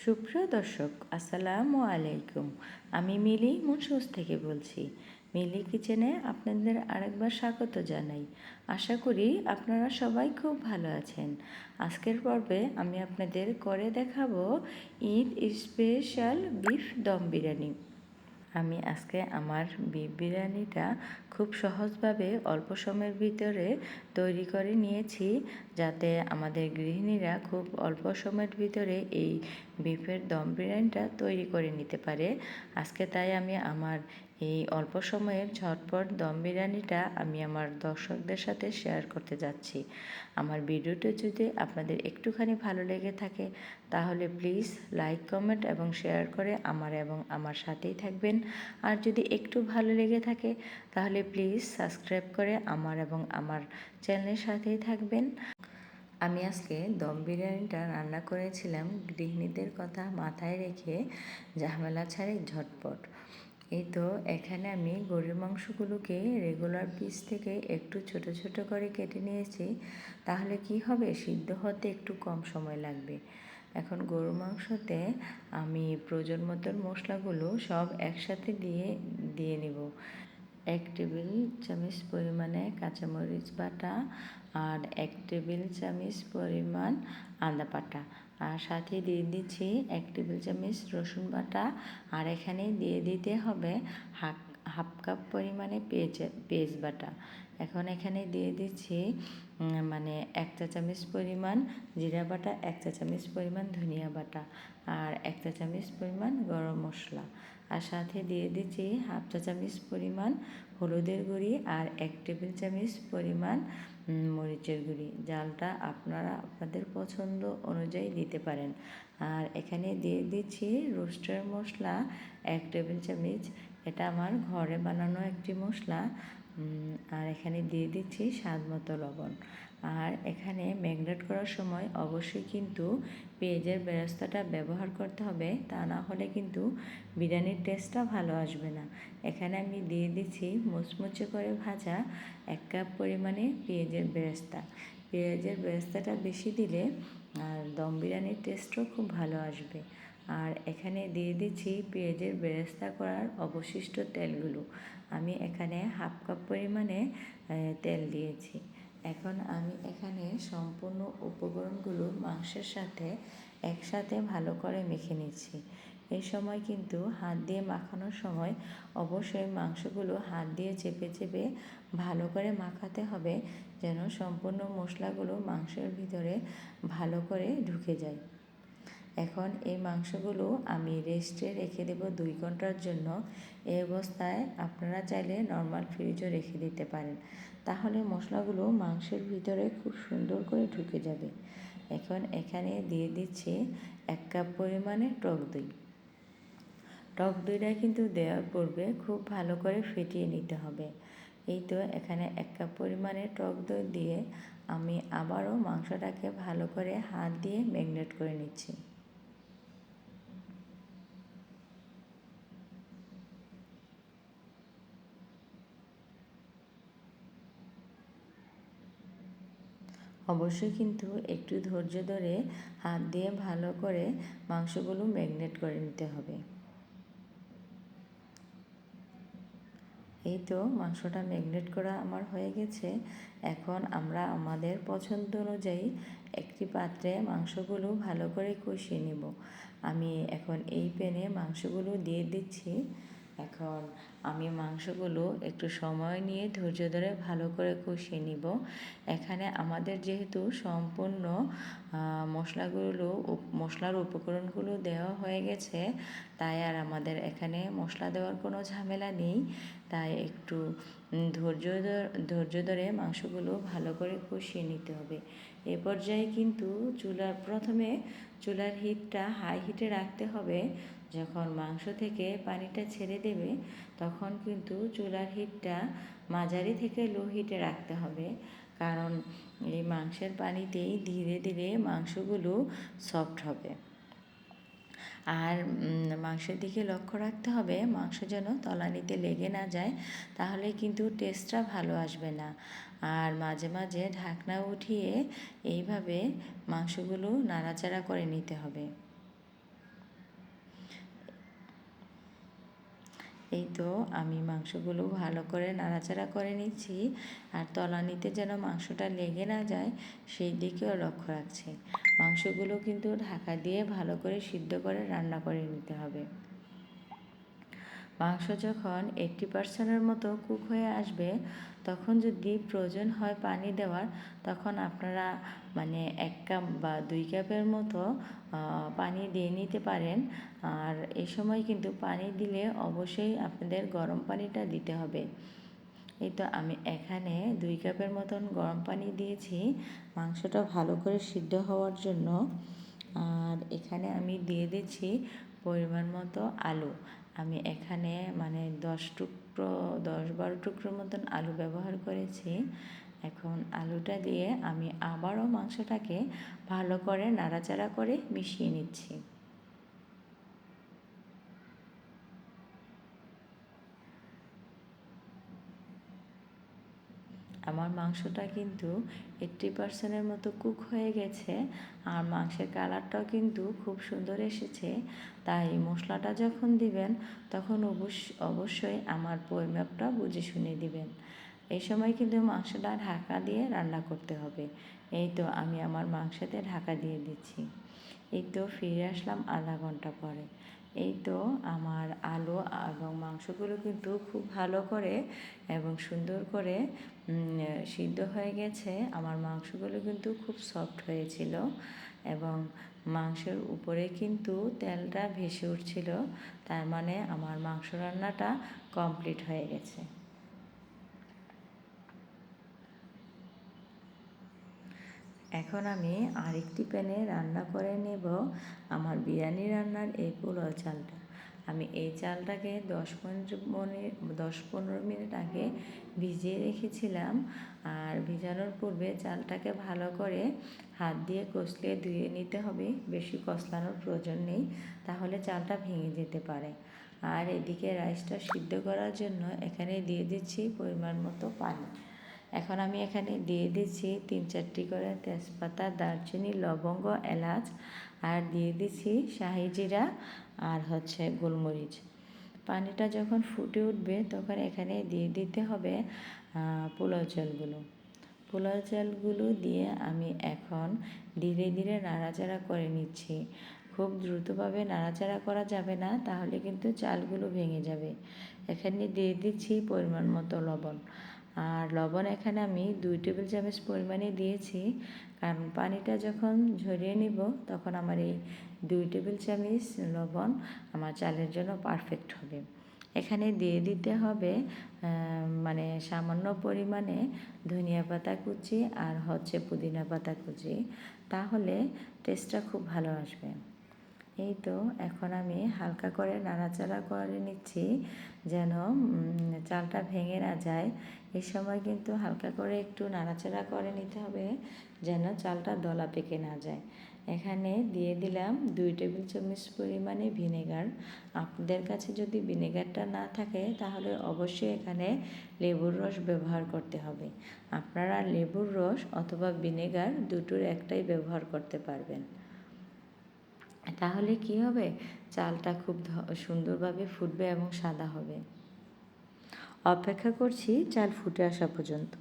সুপ্রিয় দর্শক, আসসালামু আলাইকুম। আমি মিলি মুনসুস থেকে বলছি। মিলি কিচেনে আপনাদের আরেকবার স্বাগত জানাই। আশা করি আপনারা সবাই খুব ভালো আছেন। আজকের পর্বে আমি আপনাদের করে দেখাবো ঈদ স্পেশাল বিফ দম বিরিয়ানি। আমি আজকে আমার বিফ বিরিয়ানিটা খুব সহজভাবে অল্প সময়ের ভিতরে তৈরি করে নিয়েছি, যাতে আমাদের গৃহিণীরা খুব অল্প সময়ের ভিতরে এই বিফের দম বিরিয়ানিটা তৈরি করে নিতে পারে। আজকে তাই আমি আমার এই অল্প সময়ের ঝটপট দম বিরিয়ানিটা আমি আমার দর্শকদের সাথে শেয়ার করতে যাচ্ছি। আমার ভিডিওটা যদি আপনাদের একটুখানি ভালো লেগে থাকে তাহলে প্লিজ লাইক, কমেন্ট এবং শেয়ার করে আমার সাথেই থাকবেন। আর যদি একটু ভালো লেগে থাকে তাহলে প্লিজ সাবস্ক্রাইব করে আমার চ্যানেলের সাথেই থাকবেন। আমি আজকে দম বিরিয়ানিটা রান্না করেছিলাম গৃহিণীদের কথা মাথায় রেখে, ঝামেলা ছাড়াই ঝটপট। এই তো এখানে আমি গরুর মাংসগুলোকে রেগুলার পিস থেকে একটু ছোট ছোট করে কেটে নিয়েছি, তাহলে কি হবে, সিদ্ধ হতে একটু কম সময় লাগবে। এখন গরুর মাংসতে আমি প্রয়োজন মতন মশলাগুলো সব একসাথে দিয়ে নিব। 1 টেবিল চামচ পরিমাণে কাঁচামরিচ বাটা, আর 1 টেবিল চামচ পরিমাণ আদা বাটা, আর সাথে দিয়ে দিচ্ছি 1 টেবিল চামচ রসুন বাটা, আর এখানে দিয়ে দিতে হবে হাফ কাপ পরিমাণে পেঁয়াজ বাটা। এখন এখানে দিয়ে দিচ্ছি 1 চা চামচ পরিমাণ জিরা বাটা, 1 চা চামচ পরিমাণ ধনিয়া বাটা, আর 1 চা চামচ পরিমাণ গরম মশলা, আর সাথে দিয়ে দিচ্ছি হাফ চা চামচ পরিমাণ হলুদের গুঁড়ি, আর 1 টেবিল চামচ পরিমাণ মরিচের গুঁড়ি। জালটা আপনারা আপনাদের পছন্দ অনুযায়ী দিতে পারেন। আর এখানে দিয়ে দিচ্ছি রোস্টার মশলা 1 টেবিল চামচ, এটা আমার ঘরে বানানো একটি মশলা। আর এখানে দিয়ে দিচ্ছি স্বাদ মতো লবণ। আর এখানে ম্যারিনেট করার সময় অবশ্যই কিন্তু পেঁয়াজের বেরেস্তাটা ব্যবহার করতে হবে, তা না হলে কিন্তু বিরিয়ানির টেস্টটা ভালো আসবে না। এখানে আমি দিয়ে দিচ্ছি মুচমুচে করে ভাজা 1 কাপ পরিমাণে পেঁয়াজের বেরেস্তা। পেঁয়াজের বেরেস্তাটা বেশি দিলে আর দম বিরিয়ানির টেস্টও খুব ভালো আসবে। আর এখানে দিয়ে দিচ্ছি পেঁয়াজের বেরেস্তা করার অবশিষ্ট তেলগুলো। আমি এখানে হাফ কাপ পরিমাণে তেল দিয়েছি। এখন আমি এখানে সম্পূর্ণ উপকরণগুলো মাংসের সাথে একসাথে ভালো করে মেখে নিচ্ছি। এই সময় কিন্তু হাত দিয়ে মাখানোর সময় অবশ্যই মাংসগুলো হাত দিয়ে চেপে চেপে ভালো করে মাখাতে হবে, যেন সম্পূর্ণ মশলাগুলো মাংসের ভিতরে ভালো করে ঢুকে যায়। এখন এই মাংসগুলো আমি রেস্টে রেখে দেব 2 ঘন্টার জন্য। এই অবস্থায় আপনারা চাইলে নর্মাল ফ্রিজও রেখে দিতে পারেন, তাহলে মশলাগুলো মাংসের ভিতরে খুব সুন্দর করে ঢুকে যাবে। এখন এখানে দিয়ে দিচ্ছি 1 কাপ পরিমাণে টক দই। টক দইটা কিন্তু দেওয়ার পূর্বে খুব ভালো করে ফেটিয়ে নিতে হবে। এই তো এখানে 1 কাপ পরিমাণে টক দই দিয়ে আমি আবারও মাংসটাকে ভালো করে হাত দিয়ে ম্যারিনেট করে নিচ্ছি। অবশ্যই কিন্তু একটু ধৈর্য ধরে হাত দিয়ে ভালো করে মাংসগুলো ম্যারিনেট করে নিতে হবে। এই তো মাংসটা ম্যারিনেট করা আমার হয়ে গেছে। এখন আমরা আমাদের পছন্দ অনুযায়ী একটি পাত্রে মাংসগুলো ভালো করে কষিয়ে নেব। আমি এখন এই প্যানে মাংসগুলো দিয়ে দিচ্ছি। এখন আমি মাংসগুলো একটু সময় নিয়ে ধৈর্য ধরে ভালো করে কষিয়ে নিব। এখানে আমাদের যেহেতু সম্পূর্ণ মশলার উপকরণগুলো দেওয়া হয়ে গেছে, তাই আর আমাদের এখানে মশলা দেওয়ার কোনো ঝামেলা নেই। তাই একটু ধৈর্য ধরে মাংসগুলো ভালো করে কষিয়ে নিতে হবে। এ পর্যায়ে কিন্তু প্রথমে চুলার হিটটা হাই হিটে রাখতে হবে। যখন মাংস থেকে পানিটা ছেড়ে দেবে তখন কিন্তু চুলার হিটটা মাঝারি থেকে লো হিটে রাখতে হবে, কারণ এই মাংসের পানিতেই ধীরে ধীরে মাংসগুলো সফট হবে। আর মাংসের দিকে লক্ষ্য রাখতে হবে মাংস যেন তলানিতে লেগে না যায়, তাহলে কিন্তু টেস্টটা ভালো আসবে না। আর মাঝে মাঝে ঢাকনা উঠিয়ে এইভাবে মাংসগুলো নাড়াচাড়া করে নিতে হবে। এই তো আমি মাংসগুলো ভালো করে নাড়াচাড়া করে নিচ্ছি, আর তলানিতে যেন মাংসটা লেগে না যায় সেই দিকেও লক্ষ্য রাখছি। মাংসগুলো কিন্তু ঢাকা দিয়ে ভালো করে সিদ্ধ করে রান্না করে নিতে হবে। মাংস যখন 80% মতো কুক হয়ে আসবে, তখন যদি প্রয়োজন হয় পানি দেওয়ার, তখন আপনারা মানে 1 কাপ বা 2 কাপের মতো পানি দিয়ে নিতে পারেন। আর এই সময় কিন্তু পানি দিলে অবশ্যই আপনাদের গরম পানিটা দিতে হবে। এই তো আমি এখানে 2 কাপের মতন গরম পানি দিয়েছি মাংসটা ভালো করে সিদ্ধ হওয়ার জন্য। আর এখানে আমি দিয়ে দিচ্ছি পরিমাণ মতো আলু। আমি এখানে মানে 10-12 টুকরোর মতন আলু ব্যবহার করেছি। এখন আলুটা দিয়ে আমি আবারও মাংসটাকে ভালো করে নাড়াচাড়া করে মিশিয়ে নিচ্ছি। আমার মাংসটা কিন্তু 80%-এর মতো কুক হয়ে গেছে, আর মাংসের কালারটাও কিন্তু খুব সুন্দর এসেছে। তাই মশলাটা যখন দিবেন তখন অবশ্যই আমার পরিমাপটা বুঝে শুনে দিবেন। এই সময় কিন্তু মাংসটা ঢাকা দিয়ে রান্না করতে হবে। এই তো আমি আমার মাংসতে ঢাকা দিয়ে দিচ্ছি। এই তো ফিরে আসলাম আধা ঘন্টা পরে। এই তো আমার আলু এবং মাংসগুলো কিন্তু খুব ভালো করে এবং সুন্দর করে সিদ্ধ হয়ে গেছে। আমার মাংসগুলো কিন্তু খুব সফট হয়েছিল এবং মাংসের উপরে কিন্তু তেলটা ভেসে উঠছিল। তার মানে আমার মাংস রান্নাটা কমপ্লিট হয়ে গেছে। এখন আমি আরেকটি প্যানে রান্না করে নেব আমার বিরিয়ানি রান্নার এই পোলাও চালটা। আমি এই চালটাকে 10-15 মিনিট আগে ভিজিয়ে রেখেছিলাম। আর ভিজানোর পূর্বে চালটাকে ভালো করে হাত দিয়ে কষলে ধুয়ে নিতে হবে, বেশি কষলানোর প্রয়োজন নেই, তাহলে চালটা ভেঙে যেতে পারে। আর এদিকে রাইসটা সিদ্ধ করার জন্য এখানে দিয়ে দিচ্ছি পরিমাণ মতো পানি। এখন আমি এখানে দিয়ে দিচ্ছি 3-4টি করে তেজপাতা, দারচিনি, লবঙ্গ, এলাচ, আর দিয়ে দিচ্ছি শাহি জিরা আর গোলমরিচ। পানিটা যখন ফুটে উঠবে তখন এখানে দিয়ে দিতে হবে পোলাও চালগুলো। পোলাও চালগুলো দিয়ে আমি এখন ধীরে ধীরে নাড়াচাড়া করে নিচ্ছি। খুব দ্রুতভাবে নাড়াচাড়া করা যাবে না, তাহলে কিন্তু চালগুলো ভেঙে যাবে। এখানে দিয়ে দিচ্ছি পরিমাণ মতো লবণ। আর লবণ এখানে আমি 2 টেবিল চামচ পরিমাণে দিয়েছি, কারণ পানিটা যখন ঝরিয়ে নিব তখন আমার এই 2 টেবিল চামচ লবণ আমার চালের জন্য পারফেক্ট হবে। এখানে দিয়ে দিতে হবে মানে সামান্য পরিমাণে ধনিয়া পাতা কুচি আর পুদিনা পাতা কুচি, তাহলে টেস্টটা খুব ভালো আসবে। এই তো এখন আমি হালকা করে নাড়াচাড়া করে নিচ্ছি যেন চালটা ভেঙে না যায়। এই সময় কিন্তু হালকা করে একটু নাড়াচাড়া করে নিতে হবে যেন চালটা দলা পেকে না যায়। এখানে দিয়ে দিলাম 2 টেবিল চামচ পরিমাণে ভিনেগার। আপনাদের কাছে যদি ভিনেগারটা না থাকে তাহলে অবশ্যই এখানে লেবুর রস ব্যবহার করতে হবে। আপনারা লেবুর রস অথবা ভিনেগার দুটোর একটাই ব্যবহার করতে পারবেন। তাহলে কি হবে, চালটা খুব সুন্দরভাবে ফুটবে এবং সাদা হবে। অপেক্ষা করছি চাল ফুটে আসা পর্যন্ত।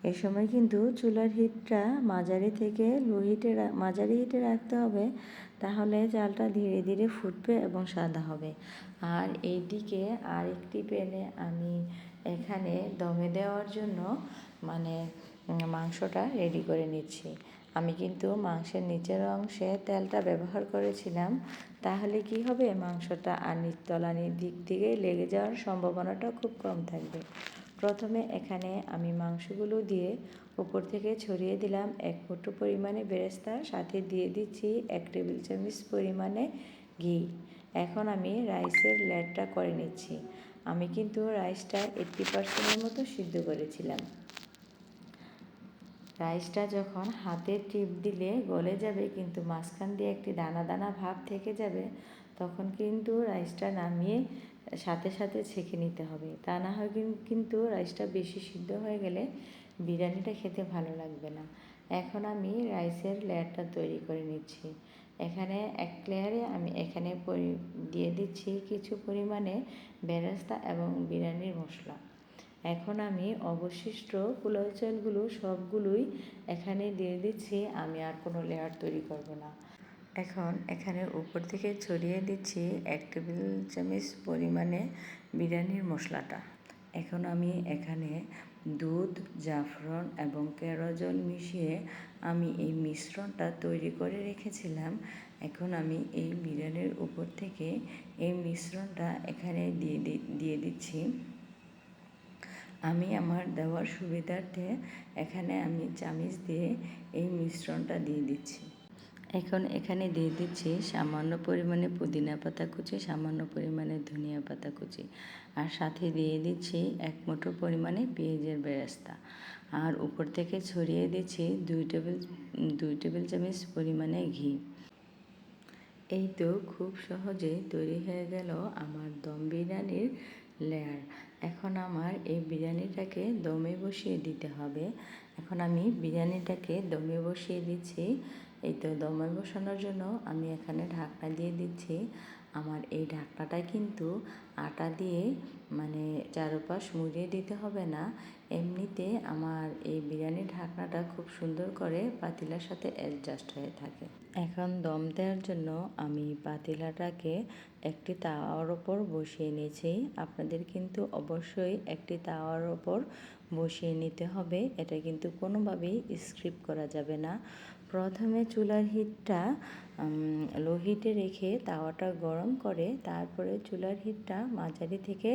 এ সময় কিন্তু চুলার হিটটা মাঝারি থেকে মাঝারি হিটে রাখতে হবে, তাহলে চালটা ধীরে ধীরে ফুটবে এবং সাদা হবে। আর এইদিকে আরেকটি প্যানে আমি এখানে দমে দেওয়ার জন্য মানে মাংসটা রেডি করে নিচ্ছি। আমি কিন্তু মাংসের নিচের অংশে তেলটা ব্যবহার করেছিলাম, তাহলে কি হবে, মাংসটা আর তলানির দিক থেকে লেগে যাওয়ার সম্ভাবনাটা খুব কম থাকবে। প্রথমে এখানে আমি মাংসগুলো দিয়ে উপর থেকে ছড়িয়ে দিলাম 1 মুঠো পরিমাণে বেরেস্তা, সাথে দিয়ে দিচ্ছি 1 টেবিল চামচ পরিমাণে ঘি। এখন আমি রাইসের লেয়ারটা করে নিচ্ছি। আমি কিন্তু রাইসটা 80%-এর মতো সিদ্ধ করেছিলাম। রাইসটা যখন হাতে টিপ দিলে গলে যাবে কিন্তু মাঝখান দিয়ে একটি দানা দানা ভাব থেকে যাবে, তখন কিন্তু রাইসটা নামিয়ে সাথে সাথে ছেঁকে নিতে হবে। তা না হয় কিন্তু রাইসটা বেশি সিদ্ধ হয়ে গেলে বিরিয়ানিটা খেতে ভালো লাগবে না। এখন আমি রাইসের লেয়ারটা তৈরি করে নিচ্ছি। এখানে এক লেয়ারে আমি এখানে দিয়ে দিচ্ছি কিছু পরিমাণে বেরেস্তা এবং বিরিয়ানির মশলা। এখন আমি অবশিষ্ট পোলাও চালগুলো সবগুলোই এখানে দিয়ে দিচ্ছি, আমি আর কোনো লেয়ার তৈরি করব না। এখন এখানে উপর থেকে ছড়িয়ে দিচ্ছি 1 টেবিল চামচ পরিমাণে বিরিয়ানির মশলাটা। এখন আমি এখানে দুধ, জাফরান এবং কেরোজল মিশিয়ে আমি এই মিশ্রণটা তৈরি করে রেখেছিলাম। এখন আমি এই বিরিয়ানির উপর থেকে এই মিশ্রণটা এখানে দিয়ে দিচ্ছি। আমি আমার দেওয়ার সুবিধার্থে এখানে আমি চামচ দিয়ে এই মিশ্রণটা দিয়ে দিচ্ছি। এখন এখানে দিয়ে দিচ্ছি সামান্য পরিমাণে পুদিনা পাতা কুচি, সামান্য পরিমাণে ধনিয়া পাতা কুচি, আর সাথে দিয়ে দিচ্ছি 1 মুঠো পরিমাণে পেঁয়াজের বেরেস্তা, আর উপর থেকে ছড়িয়ে দিচ্ছি 2 টেবিল চামচ পরিমাণে ঘি। এই তো খুব সহজে তৈরি হয়ে গেল আমার দম বিরিয়ানির লেয়ার। এখন আমার এই বিরিয়ানিটাকে দমে বসিয়ে দিতে হবে। এখন আমি বিরিয়ানিটাকে দমে বসিয়ে দিচ্ছি। এই তো দমে বসানোর জন্য আমি এখানে ঢাকনা দিয়ে দিচ্ছি। আমার এই ঢাকনাটা কিন্তু আটা দিয়ে মানে চারপাশ মুড়িয়ে দিতে হবে না, এমনিতে আমার এই বিরিয়ানির ঢাকনাটা খুব সুন্দর করে পাতিলার সাথে অ্যাডজাস্ট হয়ে থাকে। এখন দম দেওয়ার জন্য আমি পাতিলাটাকে একটি তাওয়ার ওপর বসিয়ে নিয়েছি। আপনাদের কিন্তু অবশ্যই একটি তাওয়ার ওপর বসিয়ে নিতে হবে, এটা কিন্তু কোনোভাবেই স্কিপ করা যাবে না। প্রথমে চুলার হিটটা লো হিটে রেখে তাওয়াটা গরম করে তারপরে চুলার হিটটা মাঝারি থেকে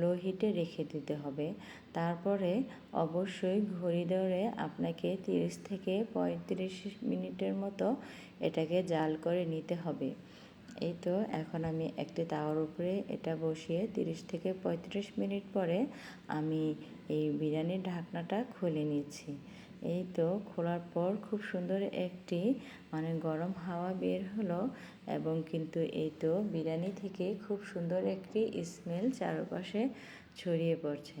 লো হিটে রেখে দিতে হবে। তারপরে অবশ্যই ঘড়ি ধরে আপনাকে 30 থেকে 35 মিনিটের মতো এটাকে জাল করে নিতে হবে। এই তো এখন আমি একটি তাওয়ার উপরে এটা বসিয়ে 30 থেকে 35 মিনিট পরে আমি এই বিরিয়ানির ঢাকনাটা খুলে নিচ্ছি। এই তো খোলার পর খুব সুন্দর একটি গরম হাওয়া বের হলো, এবং কিন্তু এই তো বিরিয়ানি থেকে খুব সুন্দর একটি স্মেল চারপাশে ছড়িয়ে পড়ছে।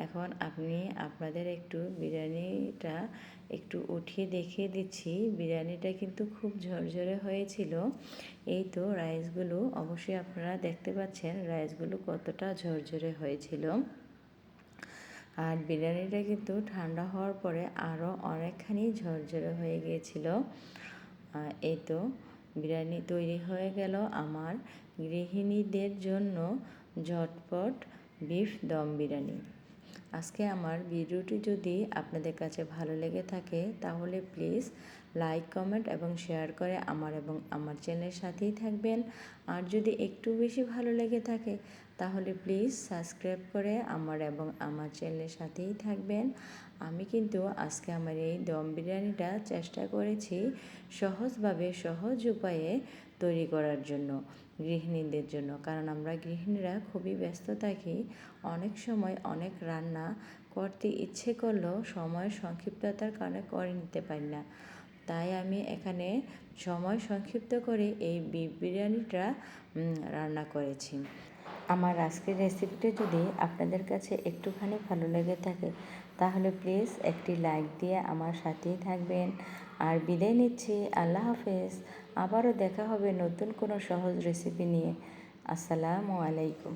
এখন আমি আপনাদের একটু বিরিয়ানিটা একটু উঠিয়ে দেখিয়ে দিচ্ছি। বিরিয়ানিটা কিন্তু খুব ঝরঝরে হয়েছিল। এই তো রাইসগুলো অবশ্যই আপনারা দেখতে পাচ্ছেন রাইসগুলো কতটা ঝরঝরে হয়েছিল। আর বিরিয়ানিটা কিন্তু ঠান্ডা হওয়ার পরে আরও অনেকখানি ঝরঝরে হয়ে গিয়েছিল। এই তো বিরিয়ানি তৈরি হয়ে গেল আমার গৃহিণীদের জন্য ঝটপট বিফ দম বিরিয়ানি। আজকে আমার ভিডিওটি যদি আপনাদের কাছে ভালো লেগে থাকে তাহলে প্লিজ লাইক, কমেন্ট এবং শেয়ার করে আমার চ্যানেলের সাথেই থাকবেন। আর যদি একটু বেশি ভালো লেগে থাকে তাহলে প্লিজ সাবস্ক্রাইব করে আমার চ্যানেলের সাথেই থাকবেন। আমি কিন্তু আজকে আমার এই দম বিরিয়ানিটা চেষ্টা করেছি সহজভাবে সহজ উপায়ে তৈরি করার জন্য গৃহিণীদের জন্য, কারণ আমরা গৃহিণীরা খুবই ব্যস্ত থাকি। অনেক সময় অনেক রান্না করতে ইচ্ছে করলেও সময়ের সংক্ষিপ্ততার কারণে করে নিতে পারি না। তাই আমি এখানে সময় সংক্ষিপ্ত করে এই বিফ বিরিয়ানিটা রান্না করেছি। আমার আজকের রেসিপিটা যদি আপনাদের কাছে একটুখানি ভালো লেগে থাকে তাহলে প্লিজ একটি লাইক দিয়ে আমার সাথেই থাকবেন। আর বিদায় নিচ্ছি, আল্লাহ হাফেজ। আবারও দেখা হবে নতুন কোনো সহজ রেসিপি নিয়ে। আসসালামু আলাইকুম।